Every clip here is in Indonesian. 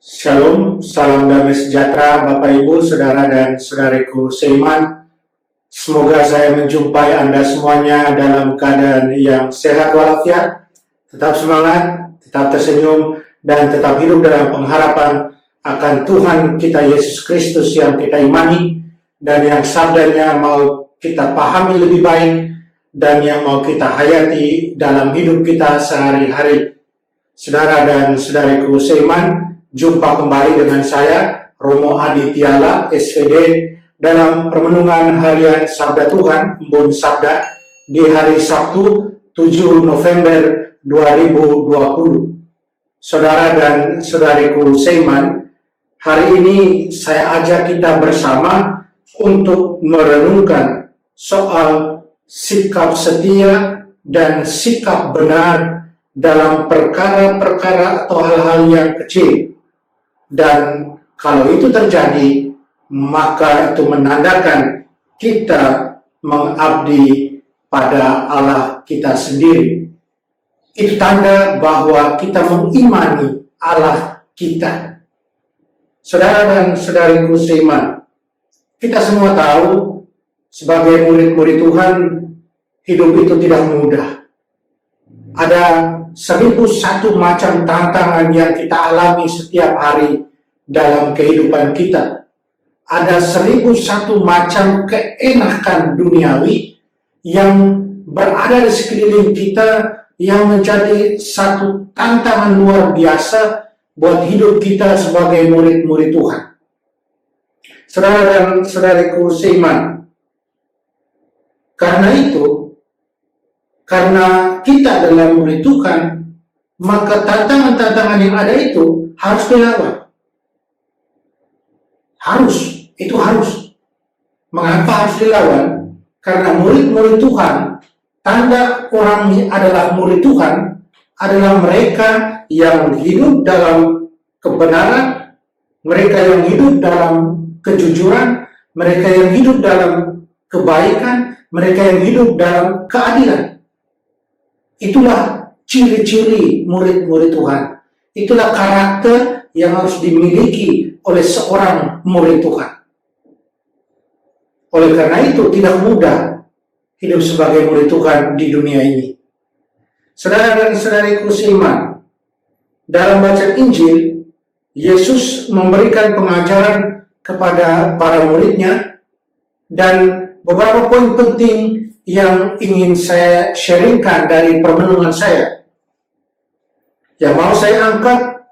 Shalom, salam damai sejahtera Bapak Ibu, Saudara dan Saudariku seiman. Semoga saya menjumpai Anda semuanya dalam keadaan yang sehat walafiat, tetap semangat, tetap tersenyum, dan tetap hidup dalam pengharapan akan Tuhan kita Yesus Kristus yang kita imani, dan yang sabdanya mau kita pahami lebih baik, dan yang mau kita hayati dalam hidup kita sehari-hari. Saudara dan saudariku seiman, jumpa kembali dengan saya, Romo Adi Tiala, SVD, dalam permenungan harian Sabda Tuhan, Embun Sabda, di hari Sabtu, 7 November 2020. Saudara dan saudariku seiman, hari ini saya ajak kita bersama untuk merenungkan soal sikap setia dan sikap benar dalam perkara-perkara atau hal-hal yang kecil. Dan kalau itu terjadi, maka itu menandakan kita mengabdi pada Allah kita sendiri. Itu tanda bahwa kita mengimani Allah kita. Saudara dan saudariku seiman, kita semua tahu sebagai murid-murid Tuhan, hidup itu tidak mudah. Ada 1001 macam tantangan yang kita alami setiap hari dalam kehidupan kita. Ada 1001 macam keenakan duniawi yang berada di sekeliling kita, yang menjadi satu tantangan luar biasa buat hidup kita sebagai murid-murid Tuhan. Saudara dan saudariku seiman, karena kita adalah murid Tuhan, maka tantangan-tantangan yang ada itu harus dilawan. Harus. Mengapa harus dilawan? Karena murid-murid Tuhan, tanda orang adalah murid Tuhan, adalah mereka yang hidup dalam kebenaran, mereka yang hidup dalam kejujuran, mereka yang hidup dalam kebaikan, mereka yang hidup dalam keadilan. Itulah ciri-ciri murid-murid Tuhan. Itulah karakter yang harus dimiliki oleh seorang murid Tuhan. Oleh karena itu, tidak mudah hidup sebagai murid Tuhan di dunia ini. Saudara dan saudariku seiman, dalam bacaan Injil, Yesus memberikan pengajaran kepada para muridnya, dan beberapa poin penting yang ingin saya sharingkan dari permenungan saya. Yang mau saya angkat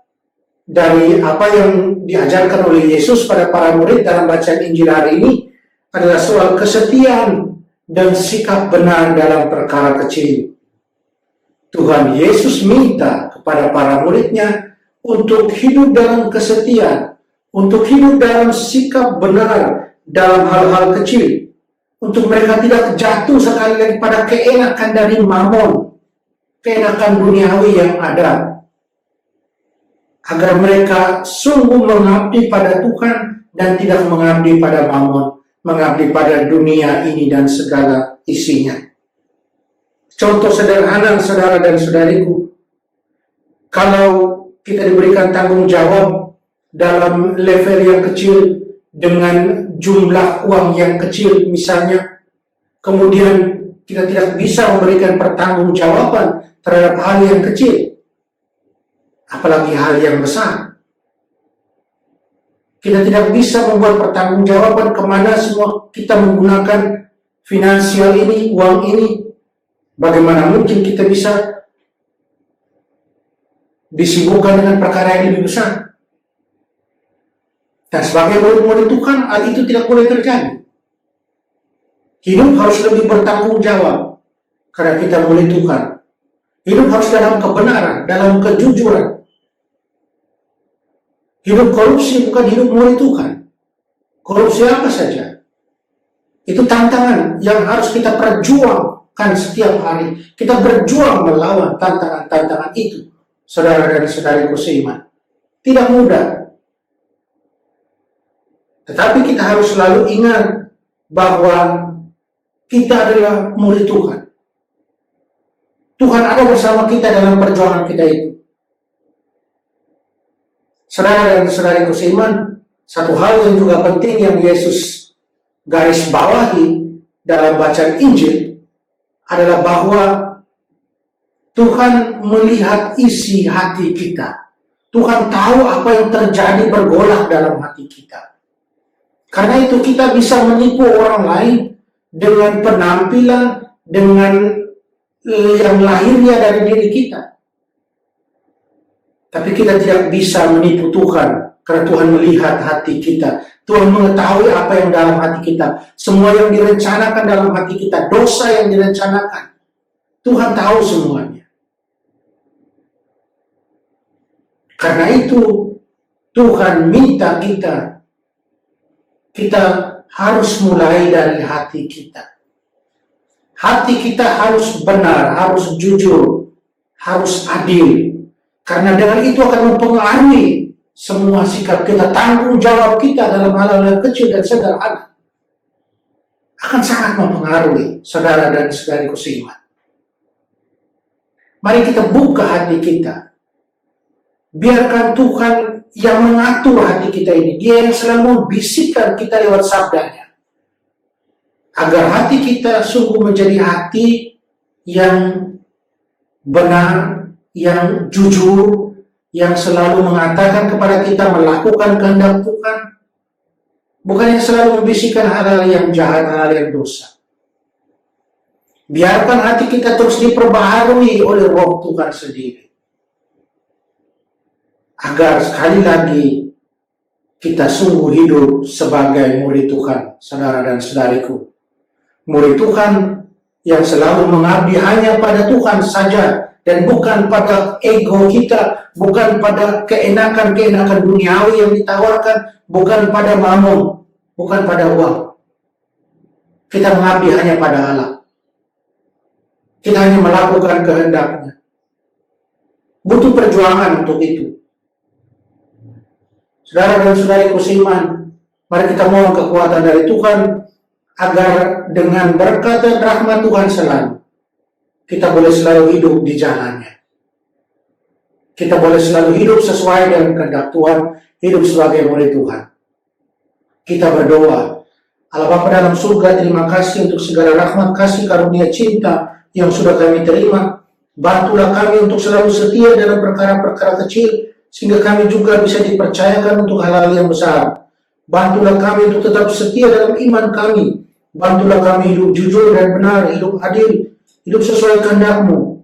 dari apa yang diajarkan oleh Yesus pada para murid dalam bacaan Injil hari ini adalah soal kesetiaan dan sikap benar dalam perkara kecil. Tuhan Yesus minta kepada para muridnya untuk hidup dalam kesetiaan, untuk hidup dalam sikap benar dalam hal-hal kecil, untuk mereka tidak jatuh sekali lagi pada keenakan dari mamon, keenakan duniawi yang ada, agar mereka sungguh mengabdi pada Tuhan dan tidak mengabdi pada mamon, mengabdi pada dunia ini dan segala isinya. Contoh sederhana, saudara dan saudariku, kalau kita diberikan tanggung jawab dalam level yang kecil, dengan jumlah uang yang kecil misalnya, kemudian kita tidak bisa memberikan pertanggungjawaban terhadap hal yang kecil, apalagi hal yang besar. Kita tidak bisa membuat pertanggungjawaban kemana semua kita menggunakan finansial ini, uang ini. Bagaimana mungkin kita bisa disibukkan dengan perkara yang lebih besar? Dan sebagai murid-murid Tuhan, hal itu tidak boleh terjadi. Hidup harus lebih bertanggung jawab, karena kita murid Tuhan. Hidup harus dalam kebenaran, dalam kejujuran. Hidup korupsi bukan hidup murid Tuhan. Korupsi apa saja. Itu tantangan yang harus kita perjuangkan setiap hari. Kita berjuang melawan tantangan-tantangan itu, saudara dan saudariku seiman. Tidak mudah. Tetapi kita harus selalu ingat bahwa kita adalah murid Tuhan. Tuhan ada bersama kita dalam perjuangan kita itu. Saudara dan saudariku seiman, satu hal yang juga penting yang Yesus garis bawahi dalam bacaan Injil adalah bahwa Tuhan melihat isi hati kita. Tuhan tahu apa yang terjadi bergolak dalam hati kita. Karena itu kita bisa menipu orang lain dengan penampilan, dengan yang lahirnya dari diri kita. Tapi kita tidak bisa menipu Tuhan, karena Tuhan melihat hati kita. Tuhan mengetahui apa yang dalam hati kita. Semua yang direncanakan dalam hati kita, dosa yang direncanakan. Tuhan tahu semuanya. Karena itu, Tuhan minta kita harus mulai dari hati kita. Hati kita harus benar, harus jujur, harus adil. Karena dengan itu akan mempengaruhi semua sikap kita, tanggung jawab kita dalam hal-hal yang kecil dan sederhana. Akan sangat mempengaruhi saudara dan saudariku seiman. Mari kita buka hati kita. Biarkan Tuhan yang mengatur hati kita ini. Dia yang selalu membisikkan kita lewat sabdanya. Agar hati kita sungguh menjadi hati yang benar, yang jujur, yang selalu mengatakan kepada kita melakukan kehendak Tuhan, bukan yang selalu membisikkan hal-hal yang jahat, hal-hal yang dosa. Biarkan hati kita terus diperbaharui oleh Roh Tuhan sendiri, agar sekali lagi kita sungguh hidup sebagai murid Tuhan, saudara dan saudariku. Murid Tuhan yang selalu mengabdi hanya pada Tuhan saja, dan bukan pada ego kita, bukan pada keenakan-keenakan duniawi yang ditawarkan, bukan pada mamon, bukan pada uang. Kita mengabdi hanya pada Allah. Kita hanya melakukan kehendaknya. Butuh perjuangan untuk itu. Saudara dan saudariku seiman, mari kita mohon kekuatan dari Tuhan, agar dengan berkat dan rahmat Tuhan selalu, kita boleh selalu hidup di jalannya. Kita boleh selalu hidup sesuai dengan kehendak Tuhan, hidup sebagai murid Tuhan. Kita berdoa, Allah Bapa dalam surga, terima kasih untuk segala rahmat, kasih, karunia, cinta yang sudah kami terima. Bantulah kami untuk selalu setia dalam perkara-perkara kecil, sehingga kami juga bisa dipercayakan untuk hal-hal yang besar. Bantulah kami untuk tetap setia dalam iman kami. Bantulah kami hidup jujur dan benar, hidup adil, hidup sesuai kehendak-Mu.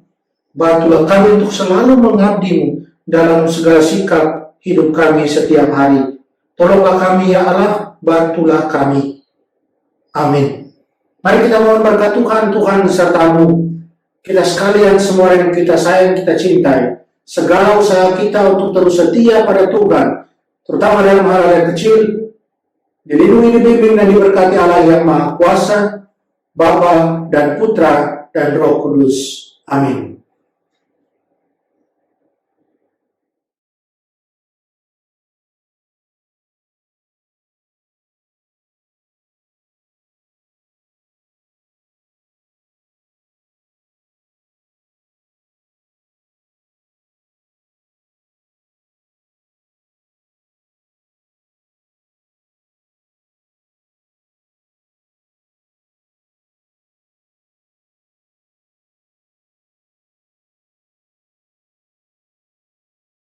Bantulah kami untuk selalu mengabdi-Mu dalam segala sikap hidup kami setiap hari. Tolonglah kami ya Allah, bantulah kami. Amin. Mari kita mohon berkat Tuhan, Tuhan serta-Mu. Kita sekalian, semua yang kita sayang, kita cintai. Segala usaha kita untuk terus setia pada Tuhan, terutama dalam hal-hal yang kecil, dilindungi, dibimbing, dan diberkati Allah yang Maha Kuasa, Bapa dan Putra dan Roh Kudus. Amin.